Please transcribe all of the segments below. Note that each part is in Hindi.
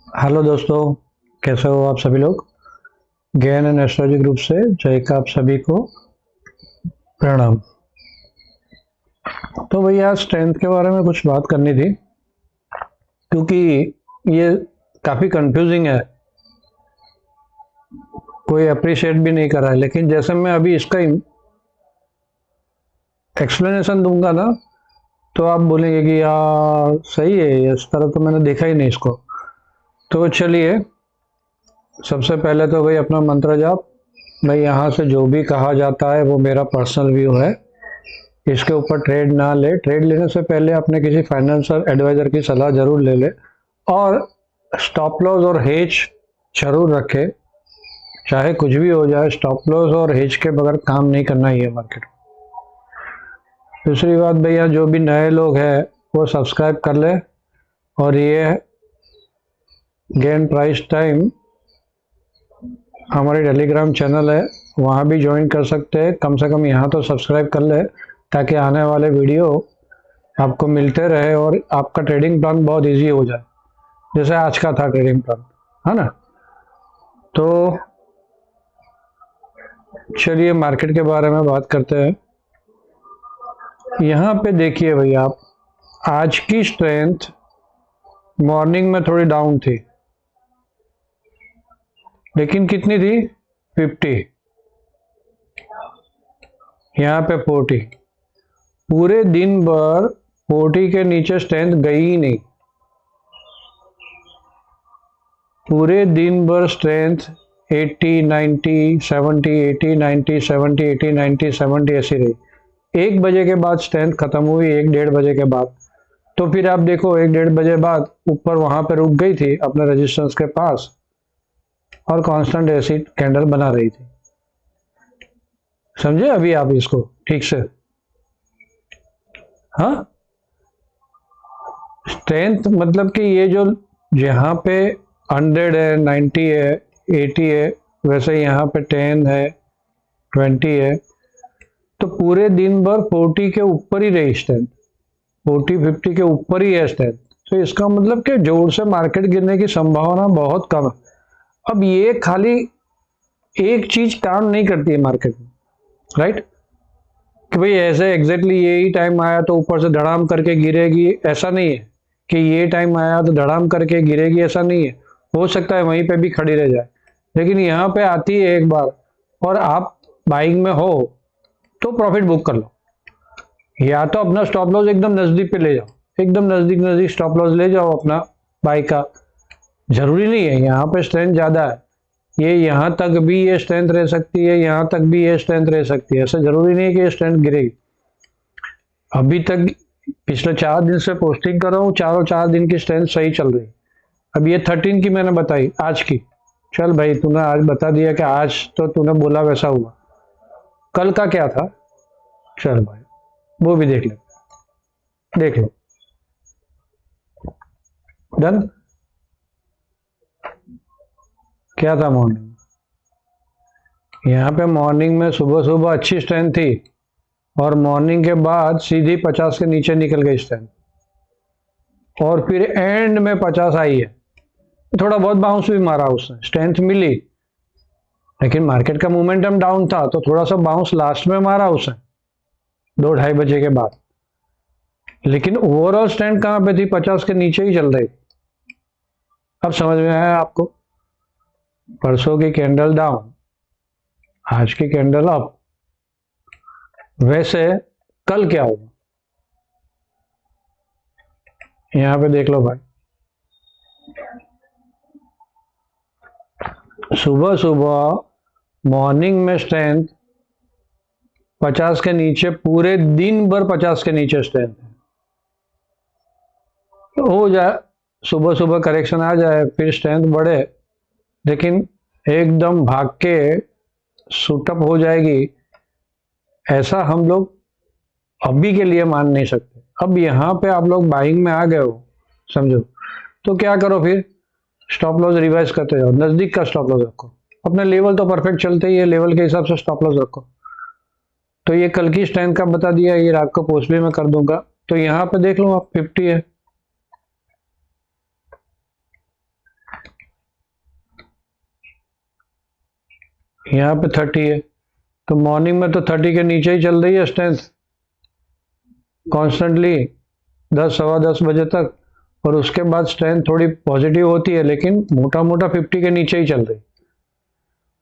हेलो दोस्तों, कैसे हो आप सभी लोग। ज्ञान एंड एस्ट्रोलॉजी ग्रुप से जय का आप सभी को प्रणाम। तो भैया स्ट्रेंथ के बारे में कुछ बात करनी थी, क्योंकि ये काफ़ी कंफ्यूजिंग है, कोई अप्रिशिएट भी नहीं कर रहा है। लेकिन जैसे मैं अभी इसका एक्सप्लेनेशन दूंगा ना, तो आप बोलेंगे कि यार सही है, इस तरह तो मैंने देखा ही नहीं इसको। तो चलिए, सबसे पहले तो भाई अपना मंत्र जाप। भाई यहाँ से जो भी कहा जाता है वो मेरा पर्सनल व्यू है, इसके ऊपर ट्रेड ना ले। ट्रेड लेने से पहले अपने किसी फाइनेंशियल एडवाइजर की सलाह जरूर ले ले, और स्टॉप लॉस और हेज जरूर रखे। चाहे कुछ भी हो जाए, स्टॉप लॉस और हेज के बगैर काम नहीं करना ही है मार्केट में। दूसरी बात भैया, जो भी नए लोग हैं वो सब्सक्राइब कर ले, और ये गेन प्राइस टाइम हमारी टेलीग्राम चैनल है, वहाँ भी ज्वाइन कर सकते हैं। कम से कम यहाँ तो सब्सक्राइब कर ले, ताकि आने वाले वीडियो आपको मिलते रहे और आपका ट्रेडिंग प्लान बहुत इजी हो जाए, जैसे आज का था ट्रेडिंग प्लान, है ना। तो चलिए मार्केट के बारे में बात करते हैं। यहाँ पे देखिए भैया, आप आज की स्ट्रेंथ मॉर्निंग में थोड़ी डाउन थी, लेकिन कितनी थी? 50। यहाँ पे 40। पूरे दिन भर 40 के नीचे स्ट्रेंथ गई ही नहीं। पूरे दिन भर स्ट्रेंथ 80 90 70, 80 90 70, 80 90 70 ऐसी रही। 1 बजे के बाद स्ट्रेंथ खत्म हुई, 1 डेढ़ बजे के बाद। तो फिर आप देखो, 1 डेढ़ बजे बाद ऊपर वहां पे रुक गई थी अपने रेजिस्टेंस के पास, और कांस्टेंट ऐसी कैंडल बना रही थी। समझे अभी आप इसको ठीक से? हाँ, स्ट्रेंथ मतलब कि ये जो यहाँ पे 100 है, 90 है, 80 है, वैसे यहाँ पे 10 है, 20 है। तो पूरे दिन भर 40 के ऊपर ही रही स्ट्रेंथ, 40 50 के ऊपर ही है स्ट्रेंथ। तो इसका मतलब कि जोर से मार्केट गिरने की संभावना बहुत कम है। अब ये खाली एक चीज काम नहीं करती है मार्केट में, राइट, कि भाई ऐसे एग्जैक्टली यही टाइम आया तो ऊपर से धड़ाम करके गिरेगी, ऐसा नहीं है। कि ये टाइम आया तो धड़ाम करके गिरेगी, ऐसा नहीं है। हो सकता है वहीं पे भी खड़ी रह जाए, लेकिन यहाँ पे आती है एक बार, और आप बाइंग में हो तो प्रॉफिट बुक कर लो। या तो अपना स्टॉप लॉस एकदम नजदीक पे ले जाओ, एकदम नजदीक नजदीक स्टॉप लॉस ले जाओ अपना बाई का। जरूरी नहीं है, यहाँ पे स्ट्रेंथ ज्यादा है, ये यहाँ तक भी ये स्ट्रेंथ रह सकती है, यहाँ तक भी ये स्ट्रेंथ रह सकती है। ऐसा जरूरी नहीं है कि ये स्ट्रेंथ गिरेगी। अभी तक पिछले 4 दिन से पोस्टिंग कर रहा हूँ, चारों 4 दिन की स्ट्रेंथ सही चल रही। अब ये 13 की मैंने बताई, आज की। चल भाई, तूने आज बता दिया कि आज तो तूने बोला वैसा हुआ, कल का क्या था? चल भाई, वो भी देख ले, देख लो। डन। क्या था मॉर्निंग? यहाँ पे मॉर्निंग में सुबह सुबह अच्छी स्ट्रेंथ थी, और मॉर्निंग के बाद सीधी 50 के नीचे निकल गई स्ट्रेंथ, और फिर एंड में 50 आई है। थोड़ा बहुत बाउंस भी मारा उसने, स्ट्रेंथ मिली, लेकिन मार्केट का मोमेंटम डाउन था, तो थोड़ा सा बाउंस लास्ट में मारा उसने 2 ढाई बजे के बाद। लेकिन ओवरऑल स्ट्रेंथ कहाँ पे थी? 50 के नीचे ही चल रही। अब समझ में आया आपको? परसों की कैंडल डाउन, आज की कैंडल अप। वैसे कल क्या होगा, यहाँ पे देख लो भाई। सुबह सुबह मॉर्निंग में स्ट्रेंथ 50 के नीचे, पूरे दिन भर 50 के नीचे स्ट्रेंथ हो जाए, सुबह सुबह करेक्शन आ जाए, फिर स्ट्रेंथ बढ़े, लेकिन एकदम भाग के शूटअप हो जाएगी, ऐसा हम लोग अभी के लिए मान नहीं सकते। अब यहाँ पे आप लोग बाइंग में आ गए हो, समझो, तो क्या करो फिर? स्टॉप लॉस रिवाइज करते जाओ, नजदीक का स्टॉप लॉस रखो। अपने लेवल तो परफेक्ट चलते ही है, लेवल के हिसाब से स्टॉप लॉस रखो। तो ये कल की स्ट्रेंथ का बता दिया, ये रात को पोस्ट भी मैं कर दूंगा। तो यहाँ पे देख लो आप, 50 है, यहाँ पे 30 है, तो मॉर्निंग में तो 30 के नीचे ही चल रही है स्ट्रेंथ कॉन्स्टेंटली 10 सवा 10 बजे तक, और उसके बाद स्ट्रेंथ थोड़ी पॉजिटिव होती है लेकिन मोटा मोटा 50 के नीचे ही चल रही,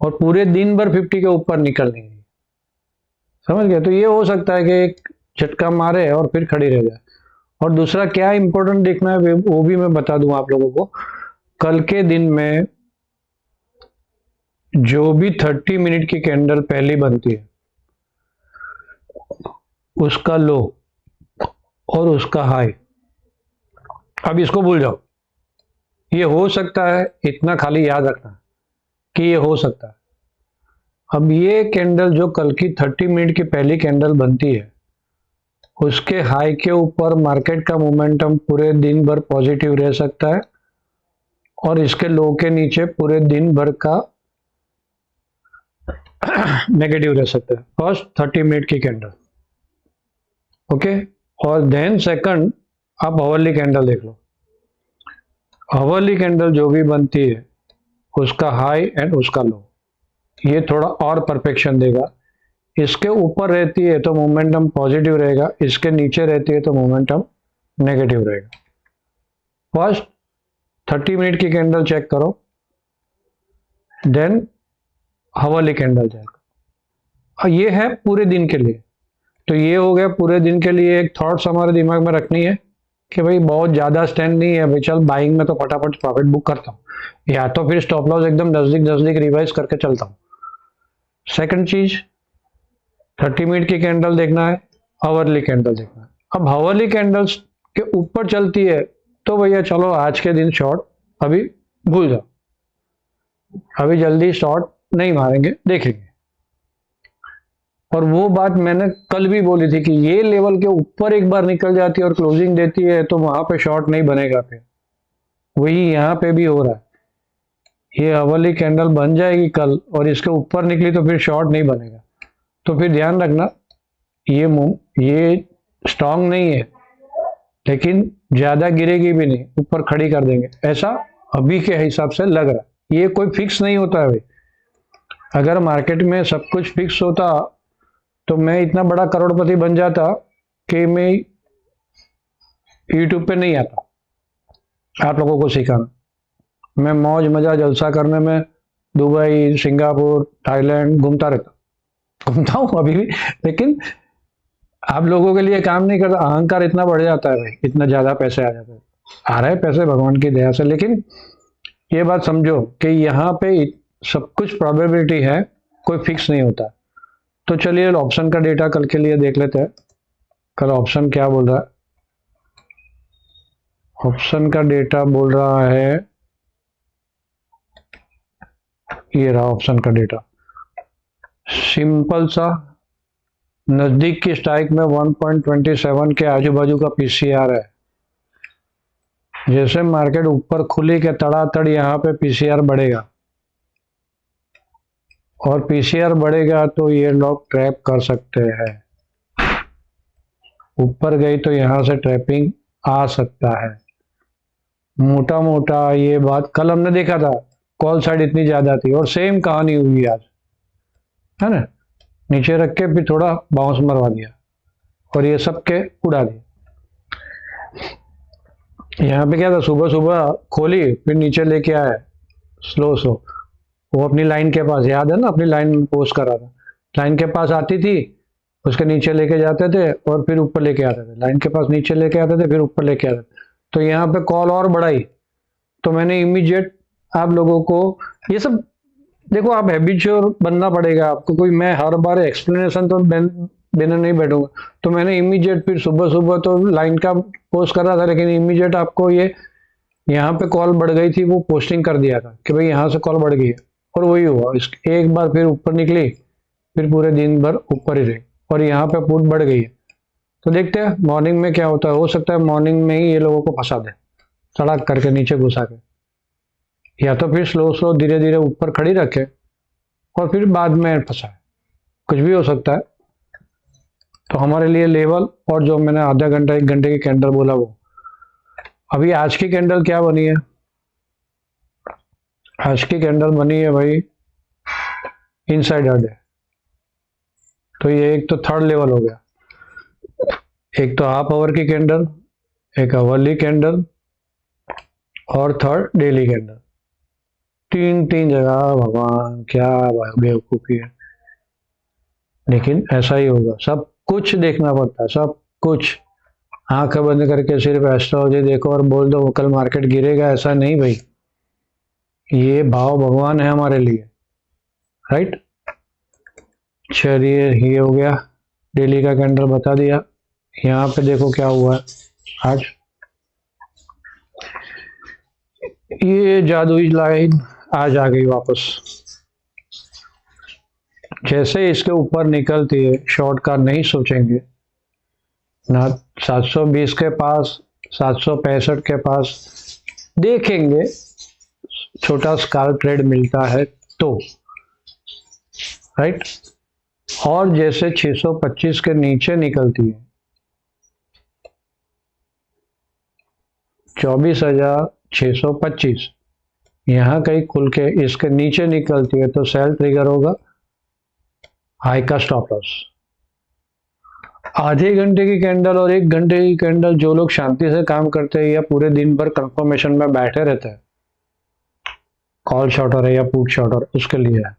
और पूरे दिन भर 50 के ऊपर निकल नहीं रही। समझ गए? तो ये हो सकता है कि एक झटका मारे और फिर खड़ी रह जाए। और दूसरा क्या इंपॉर्टेंट देखना है वो भी मैं बता दूं आप लोगों को। कल के दिन में जो भी 30 मिनट की कैंडल पहली बनती है उसका लो और उसका हाई, अब इसको भूल जाओ। ये हो सकता है, इतना खाली याद रखना कि ये हो सकता है। अब ये कैंडल जो कल की 30 मिनट की पहली कैंडल बनती है उसके हाई के ऊपर मार्केट का मोमेंटम पूरे दिन भर पॉजिटिव रह सकता है, और इसके लो के नीचे पूरे दिन भर का नेगेटिव रह सकता है। फर्स्ट 30 मिनट की कैंडल, ओके। और देन सेकंड आप आवरली कैंडल देख लो। आवरली कैंडल जो भी बनती है उसका हाई एंड उसका लो, ये थोड़ा और परफेक्शन देगा। इसके ऊपर रहती है तो मोमेंटम पॉजिटिव रहेगा, इसके नीचे रहती है तो मोमेंटम नेगेटिव रहेगा। फर्स्ट 30 मिनट की कैंडल चेक करो, देन आवरली कैंडल चेक करो। ये है पूरे दिन के लिए। तो ये हो गया पूरे दिन के लिए। एक थॉट्स हमारे दिमाग में रखनी है कि भाई बहुत ज्यादा स्टैंड नहीं है, भाई चल बाइंग में तो फटाफट प्रॉफिट बुक करता हूँ, या तो फिर स्टॉप लॉस एकदम नजदीक रिवाइज करके चलता हूँ। सेकंड चीज 30 मिनट की कैंडल देखना है, आवरली कैंडल देखना है। अब आवरली कैंडल्स के ऊपर चलती है तो भैया चलो आज के दिन शॉर्ट अभी भूल जाओ, अभी जल्दी शॉर्ट नहीं मारेंगे, देखेंगे। और वो बात मैंने कल भी बोली थी कि ये लेवल के ऊपर एक बार निकल जाती है और क्लोजिंग देती है तो वहां पे शॉर्ट नहीं बनेगा। फिर वही यहाँ पे भी हो रहा है, ये आवरली कैंडल बन जाएगी कल और इसके ऊपर निकली तो फिर शॉर्ट नहीं बनेगा। तो फिर ध्यान रखना, ये स्ट्रांग नहीं है लेकिन ज्यादा गिरेगी भी नहीं, ऊपर खड़ी कर देंगे, ऐसा अभी के हिसाब से लग रहा है। ये कोई फिक्स नहीं होता है भाई। अगर मार्केट में सब कुछ फिक्स होता तो मैं इतना बड़ा करोड़पति बन जाता कि मैं यूट्यूब पे नहीं आता आप लोगों को सिखाना। मैं मौज मजा जलसा करने में दुबई, सिंगापुर, थाईलैंड घूमता हूँ अभी भी, लेकिन आप लोगों के लिए काम नहीं करता। अहंकार इतना बढ़ जाता है भाई, इतना ज्यादा पैसे आ जाते हैं। आ रहे हैं पैसे भगवान की दया से, लेकिन ये बात समझो कि यहाँ पे सब कुछ प्रोबेबिलिटी है, कोई फिक्स नहीं होता। तो चलिए ऑप्शन का डेटा कल के लिए देख लेते हैं। कल ऑप्शन क्या बोल रहा है? ऑप्शन का डेटा बोल रहा है, ये रहा ऑप्शन का डेटा। सिंपल सा नजदीक की स्ट्राइक में 1.27 के आजू बाजू का पीसीआर है। जैसे मार्केट ऊपर खुली के तड़ातड़ यहाँ पे पीसीआर बढ़ेगा, और पीसीआर बढ़ेगा तो ये लोग ट्रैप कर सकते हैं। ऊपर गई तो यहां से ट्रैपिंग आ सकता है। मोटा मोटा ये बात कल हमने देखा था, कॉल साइड इतनी ज्यादा थी और सेम कहानी हुई आज, है ना। नीचे रख के फिर थोड़ा बाउंस मरवा दिया और ये सब के उड़ा दिया। यहाँ पे क्या था, सुबह सुबह खोली फिर नीचे लेके आया स्लो। वो अपनी लाइन के पास, याद है ना, अपनी लाइन पोस्ट कर रहा था, लाइन के पास आती थी, उसके नीचे लेके जाते थे और फिर ऊपर लेके आते थे, लाइन के पास नीचे लेके आते थे फिर ऊपर लेके आते थे। तो यहाँ पे कॉल और बढ़ाई तो मैंने इमीडिएट आप लोगों को ये सब देखो, आप हैबिचुअल बनना पड़ेगा आपको। कोई मैं हर बार एक्सप्लेनेशन तो देने नहीं बैठूंगा। तो मैंने इमीडिएट फिर सुबह सुबह तो लाइन का पोस्ट कर रहा था, लेकिन इमीडिएट आपको ये यहाँ पे कॉल बढ़ गई थी वो पोस्टिंग कर दिया था कि भाई यहाँ से कॉल बढ़ गई है, और वही हुआ। एक बार फिर ऊपर निकली, फिर पूरे दिन भर ऊपर ही रही और यहाँ पे पुट बढ़ गई है। तो देखते हैं मॉर्निंग में क्या होता है। हो सकता है मॉर्निंग में ही ये लोगों को फंसा दे, सड़क करके नीचे घुसा के, या तो फिर स्लो धीरे धीरे ऊपर खड़ी रखे और फिर बाद में फंसाए, कुछ भी हो सकता है। तो हमारे लिए लेवल और जो मैंने आधा घंटा 1 घंटे की कैंडल बोला वो, अभी आज की कैंडल क्या बनी है? आज की कैंडल बनी है भाई इनसाइड अ डे। तो ये एक तो थर्ड लेवल हो गया, एक तो हाफ आवर की कैंडल, एक आवरली कैंडल और थर्ड डेली कैंडल। तीन तीन जगह, भगवान क्या बेवकूफ़ी है। लेकिन ऐसा ही होगा, सब कुछ देखना पड़ता है, सब कुछ। आंखें बंद करके सिर्फ एस्ट्रोलॉजी देखो और बोल दो कल मार्केट गिरेगा, ऐसा नहीं भाई। ये भाव भगवान है हमारे लिए, राइट। चलिए ये हो गया, डेली का कैंडल बता दिया। यहाँ पे देखो क्या हुआ है आज। ये जादुई लाइन आज आ गई वापस। जैसे इसके ऊपर निकलती है, शॉर्ट का नहीं सोचेंगे ना। 720 के पास, 765 के पास देखेंगे, छोटा स्काल्प ट्रेड मिलता है तो, राइट। और जैसे 625 के नीचे निकलती है, 24,625 यहाँ कहीं खुल के इसके नीचे निकलती है तो सेल ट्रिगर होगा, हाई का स्टॉप लॉस। आधे घंटे की कैंडल और 1 घंटे की कैंडल, जो लोग शांति से काम करते हैं या पूरे दिन भर कंफर्मेशन में बैठे रहते हैं, कॉल शॉर्टर है या पुट शॉर्टर, उसके लिए है।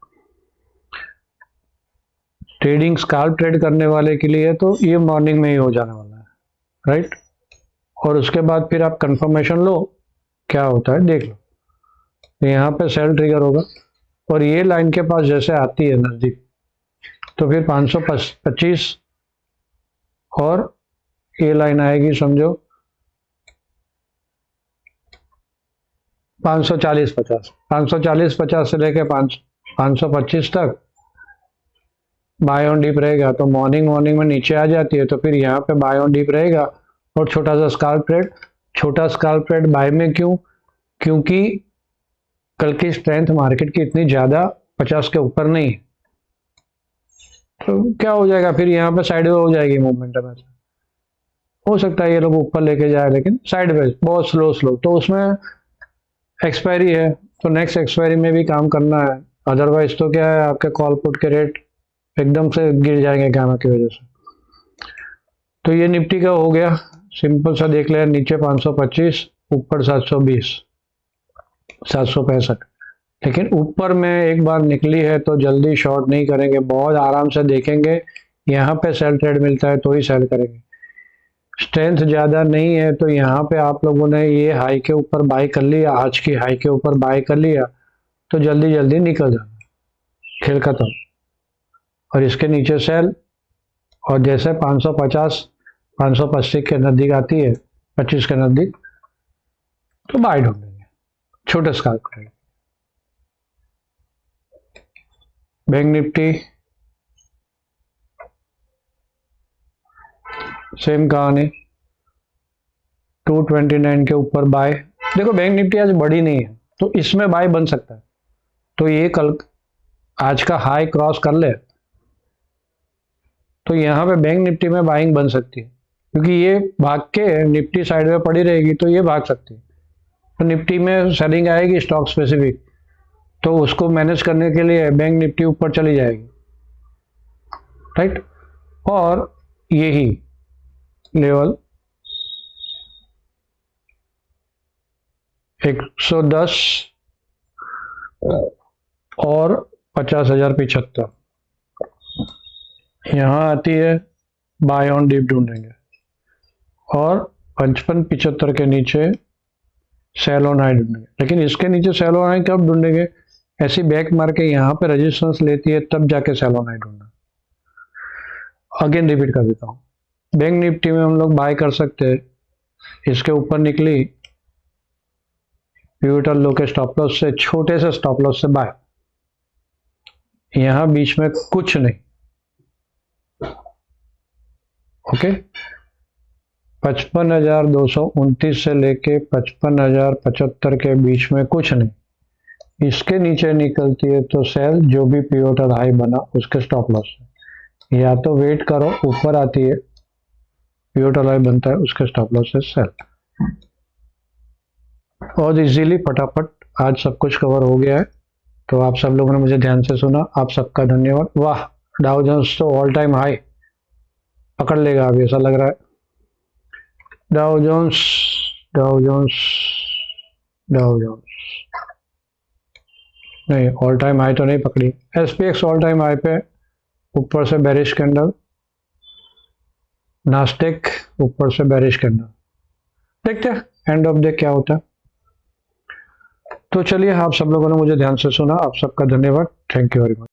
ट्रेडिंग स्काल्प ट्रेड करने वाले के लिए तो ये मॉर्निंग में ही हो जाने वाला है, राइट। और उसके बाद फिर आप कंफर्मेशन लो, क्या होता है देख लो। तो यहाँ पे सेल ट्रिगर होगा और ये लाइन के पास जैसे आती है नजदीक, तो फिर 525 और ये लाइन आएगी समझो 540-50, 540-50 से लेके 525 तक बाय ऑन डिप रहेगा। तो मॉर्निंग में नीचे आ जाती है तो फिर यहाँ पे बाय ऑन डिप रहेगा और छोटा सा स्काल्प ट्रेड। छोटा स्काल्प ट्रेड बाय में क्यों? क्योंकि कल की स्ट्रेंथ मार्केट की इतनी ज्यादा 50 के ऊपर नहीं है, तो क्या हो जाएगा फिर यहाँ पे साइड हो जाएगी मोमेंटम। ऐसा हो सकता है ये लोग ऊपर लेके जाए, लेकिन साइडवेज बहुत स्लो, तो उसमें एक्सपायरी है, तो नेक्स्ट एक्सपायरी में भी काम करना है। अदरवाइज तो क्या है, आपके कॉल पुट के रेट एकदम से गिर जाएंगे गामा की वजह से। तो ये निफ्टी का हो गया, सिंपल सा देख लिया, नीचे 525, ऊपर 720, 765। लेकिन ऊपर में एक बार निकली है तो जल्दी शॉर्ट नहीं करेंगे, बहुत आराम से देखेंगे। यहाँ पे सेल ट्रेड मिलता है तो ही सेल करेंगे। स्ट्रेंथ ज्यादा नहीं है तो यहाँ पे आप लोगों ने ये हाई के ऊपर बाय कर लिया, आज की हाई के ऊपर बाय कर लिया, तो जल्दी जल्दी निकल जाना, खेल खत्म। और इसके नीचे सेल, और जैसे 550 525 के नजदीक आती है, 25 के नजदीक, तो बाय ढूंढेंगे छोटे scalp trade. Bank Nifty same कहानी, 229 के ऊपर बाय। देखो बैंक निफ्टी आज बड़ी नहीं है तो इसमें बाय बन सकता है, तो ये कल आज का हाई क्रॉस कर ले तो यहाँ पे बैंक निफ्टी में बाइंग बन सकती है, क्योंकि ये भाग के निफ्टी साइड में पड़ी रहेगी तो ये भाग सकती है। तो निफ्टी में सेलिंग आएगी स्टॉक स्पेसिफिक, तो उसको मैनेज करने के लिए बैंक निफ्टी ऊपर चली जाएगी, राइट। और यही लेवल 110 और 50,075 यहाँ आती है, बाय ऑन डिप ढूंढेंगे। और 55-75 के नीचे सेल ऑन हाई ढूंढेंगे। लेकिन इसके नीचे सेल ऑन हाई कब ढूंढेंगे? ऐसी बैक मार के यहाँ पे रेजिस्टेंस लेती है तब जाके सेल ऑन हाई ढूंढना। अगेन रिपीट कर देता हूँ, बैंक निफ्टी में हम लोग बाय कर सकते हैं, इसके ऊपर निकली पिवोटल लो के स्टॉप लॉस से, छोटे से स्टॉप लॉस से बाय, यहां बीच में कुछ नहीं, ओके। 55,229 से लेके 55,075 के बीच में कुछ नहीं। इसके नीचे निकलती है तो सेल, जो भी पिवोटल हाई बना उसके स्टॉप लॉस है, या तो वेट करो ऊपर आती है, पिवोटल हाई बनता है उसके स्टॉप लॉस से सेल। और इजीली फटाफट आज सब कुछ कवर हो गया है। तो आप सब लोगों ने मुझे ध्यान से सुना, आप सबका धन्यवाद। वाह, डाउ जोन्स तो ऑल टाइम हाई पकड़ लेगा अभी ऐसा लग रहा है। Dow Jones, Dow Jones, Dow Jones नहीं, ऑल टाइम हाई तो नहीं पकड़ी। एसपीएक्स ऑल टाइम हाई पे, ऊपर से बेरिश कैंडल। नास्टेक ऊपर से बेरिश कैंडल। देखते हैं एंड ऑफ डे क्या होता है। तो चलिए, आप सब लोगों ने मुझे ध्यान से सुना, आप सबका धन्यवाद। Thank you very much.